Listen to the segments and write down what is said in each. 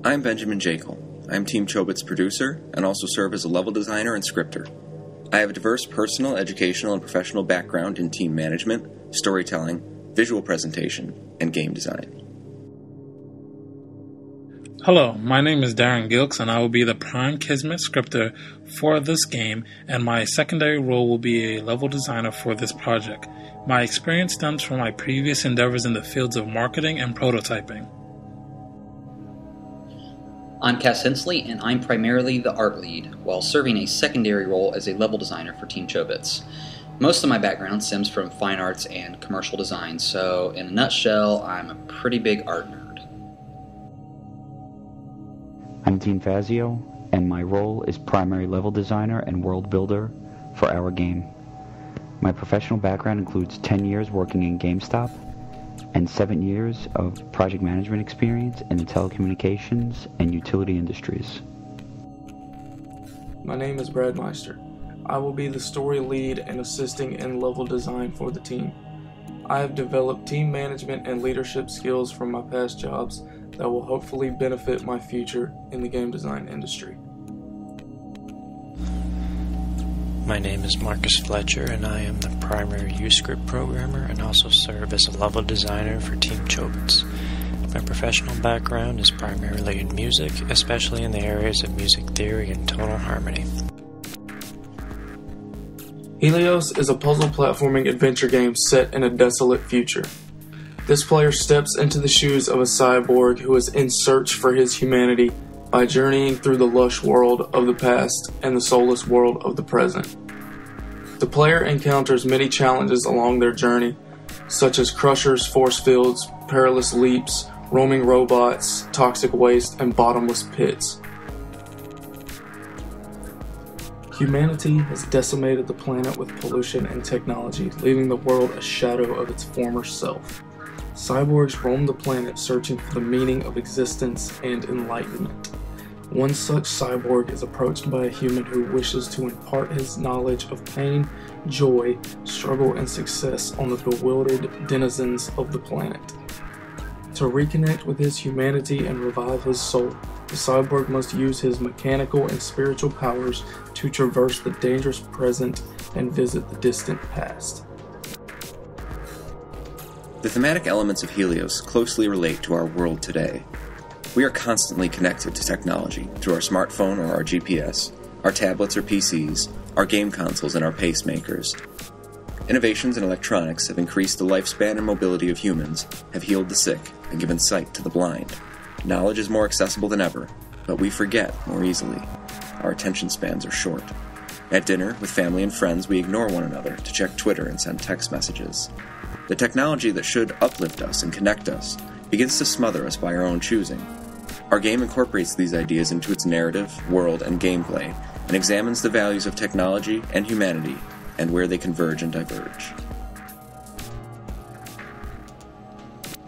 I'm Benjamin Jekyll. I'm Team Chobit's producer and also serve as a level designer and scripter. I have a diverse personal, educational, and professional background in team management, storytelling, visual presentation, and game design. Hello, my name is Darren Gilks, and I will be the prime Kismet scripter for this game, and my secondary role will be a level designer for this project. My experience stems from my previous endeavors in the fields of marketing and prototyping. I'm Cass Hensley, and I'm primarily the art lead, while serving a secondary role as a level designer for Team Chobits. Most of my background stems from fine arts and commercial design, so in a nutshell, I'm a pretty big art nerd. I'm Dean Fazio, and my role is primary level designer and world builder for our game. My professional background includes 10 years working in GameStop, and 7 years of project management experience in the telecommunications and utility industries. My name is Brad Meister. I will be the story lead and assisting in level design for the team. I have developed team management and leadership skills from my past jobs that will hopefully benefit my future in the game design industry. My name is Marcus Fletcher, and I am the primary UScript programmer and also serve as a level designer for Team Chobits. My professional background is primarily in music, especially in the areas of music theory and tonal harmony. Helios is a puzzle platforming adventure game set in a desolate future. This player steps into the shoes of a cyborg who is in search for his humanity by journeying through the lush world of the past and the soulless world of the present. The player encounters many challenges along their journey, such as crushers, force fields, perilous leaps, roaming robots, toxic waste, and bottomless pits. Humanity has decimated the planet with pollution and technology, leaving the world a shadow of its former self. Cyborgs roam the planet searching for the meaning of existence and enlightenment. One such cyborg is approached by a human who wishes to impart his knowledge of pain, joy, struggle, and success on the bewildered denizens of the planet. To reconnect with his humanity and revive his soul, the cyborg must use his mechanical and spiritual powers to traverse the dangerous present and visit the distant past. The thematic elements of Helios closely relate to our world today. We are constantly connected to technology through our smartphone or our GPS, our tablets or PCs, our game consoles, and our pacemakers. Innovations in electronics have increased the lifespan and mobility of humans, have healed the sick, and given sight to the blind. Knowledge is more accessible than ever, but we forget more easily. Our attention spans are short. At dinner, with family and friends, we ignore one another to check Twitter and send text messages. The technology that should uplift us and connect us begins to smother us by our own choosing. Our game incorporates these ideas into its narrative, world, and gameplay, and examines the values of technology and humanity, and where they converge and diverge.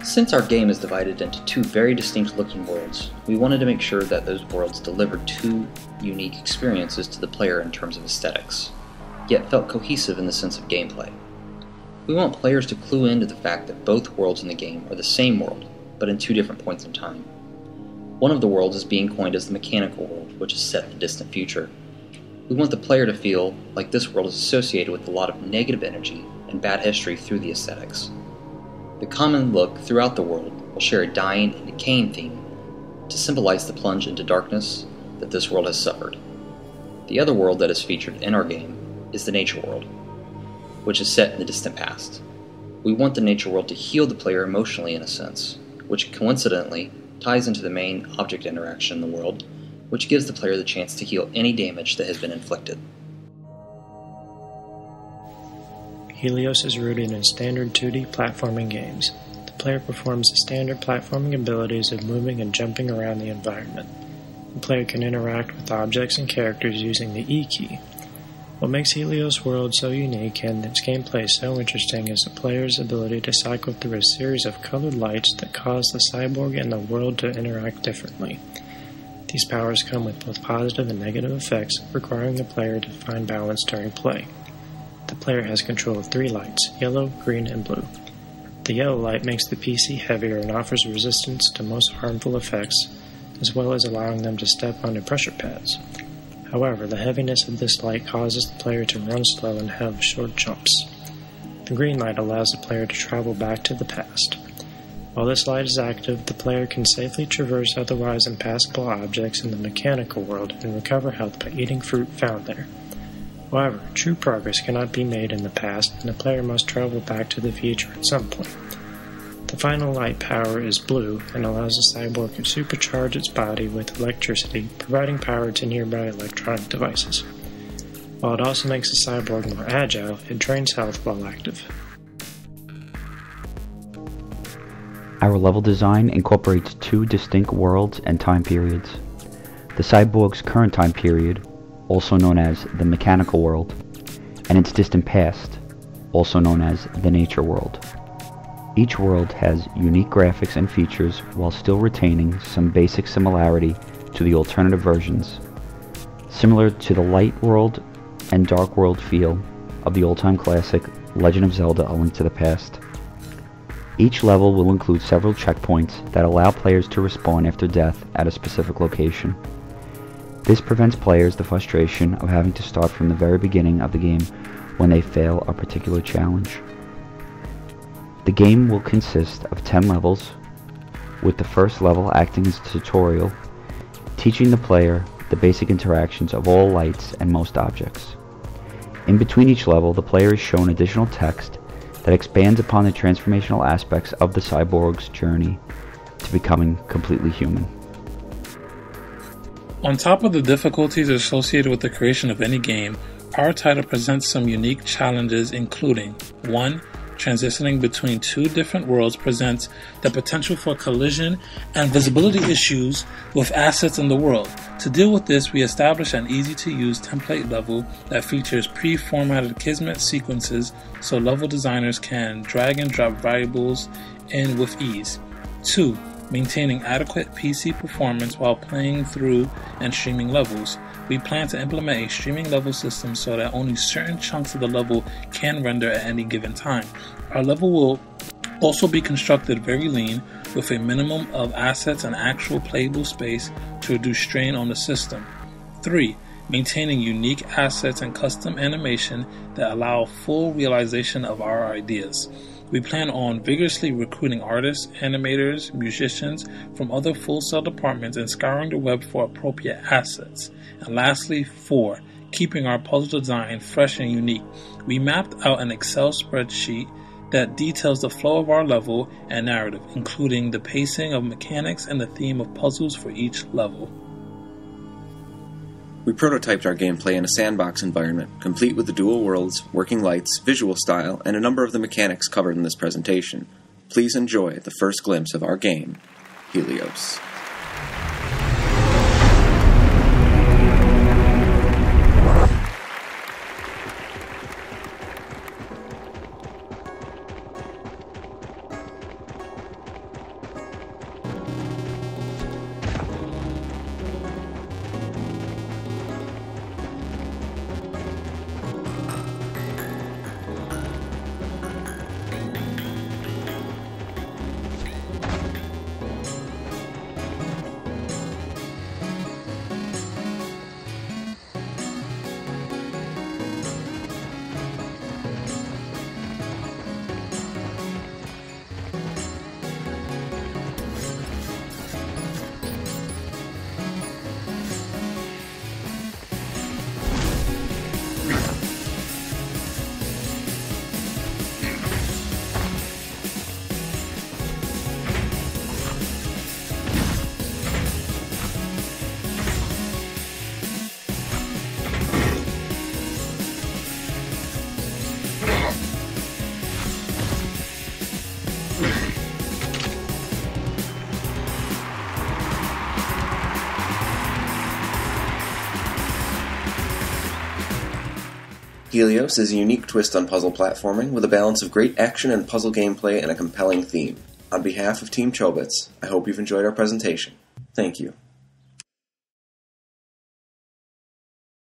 Since our game is divided into two very distinct looking worlds, we wanted to make sure that those worlds delivered two unique experiences to the player in terms of aesthetics, yet felt cohesive in the sense of gameplay. We want players to clue into the fact that both worlds in the game are the same world, but in two different points in time. One of the worlds is being coined as the mechanical world, which is set in the distant future. We want the player to feel like this world is associated with a lot of negative energy and bad history through the aesthetics. The common look throughout the world will share a dying and decaying theme to symbolize the plunge into darkness that this world has suffered. The other world that is featured in our game is the nature world, which is set in the distant past. We want the nature world to heal the player emotionally in a sense, which coincidentally ties into the main object interaction in the world, which gives the player the chance to heal any damage that has been inflicted. Helios is rooted in standard 2D platforming games. The player performs the standard platforming abilities of moving and jumping around the environment. The player can interact with objects and characters using the E key. What makes Helios' world so unique and its gameplay so interesting is the player's ability to cycle through a series of colored lights that cause the cyborg and the world to interact differently. These powers come with both positive and negative effects, requiring the player to find balance during play. The player has control of 3 lights, yellow, green, and blue. The yellow light makes the PC heavier and offers resistance to most harmful effects. as well as allowing them to step onto pressure pads. However, the heaviness of this light causes the player to run slow and have short jumps. The green light allows the player to travel back to the past. While this light is active, the player can safely traverse otherwise impassable objects in the mechanical world and recover health by eating fruit found there. However, true progress cannot be made in the past, and the player must travel back to the future at some point. The final light power is blue and allows the cyborg to supercharge its body with electricity, providing power to nearby electronic devices. While it also makes the cyborg more agile, it drains health while active. Our level design incorporates two distinct worlds and time periods. The cyborg's current time period, also known as the mechanical world, and its distant past, also known as the nature world. Each world has unique graphics and features while still retaining some basic similarity to the alternative versions, similar to the light world and dark world feel of the old-time classic Legend of Zelda: A Link to the Past. Each level will include several checkpoints that allow players to respawn after death at a specific location. This prevents players the frustration of having to start from the very beginning of the game when they fail a particular challenge. The game will consist of 10 levels, with the first level acting as a tutorial, teaching the player the basic interactions of all lights and most objects. In between each level, the player is shown additional text that expands upon the transformational aspects of the cyborg's journey to becoming completely human. On top of the difficulties associated with the creation of any game, our title presents some unique challenges, including 1. Transitioning between two different worlds presents the potential for collision and visibility issues with assets in the world. To deal with this, we establish an easy-to-use template level that features pre-formatted Kismet sequences so level designers can drag and drop variables in with ease. 2. Maintaining adequate PC performance while playing through and streaming levels. We plan to implement a streaming level system so that only certain chunks of the level can render at any given time. Our level will also be constructed very lean, with a minimum of assets and actual playable space to reduce strain on the system. 3. Maintaining unique assets and custom animation that allow full realization of our ideas. We plan on vigorously recruiting artists, animators, musicians from other Full Sail departments and scouring the web for appropriate assets. And lastly, 4. Keeping our puzzle design fresh and unique. We mapped out an Excel spreadsheet that details the flow of our level and narrative, including the pacing of mechanics and the theme of puzzles for each level. We prototyped our gameplay in a sandbox environment, complete with the dual worlds, working lights, visual style, and a number of the mechanics covered in this presentation. Please enjoy the first glimpse of our game, Helios. Helios is a unique twist on puzzle platforming with a balance of great action and puzzle gameplay and a compelling theme. On behalf of Team Chobits, I hope you've enjoyed our presentation. Thank you.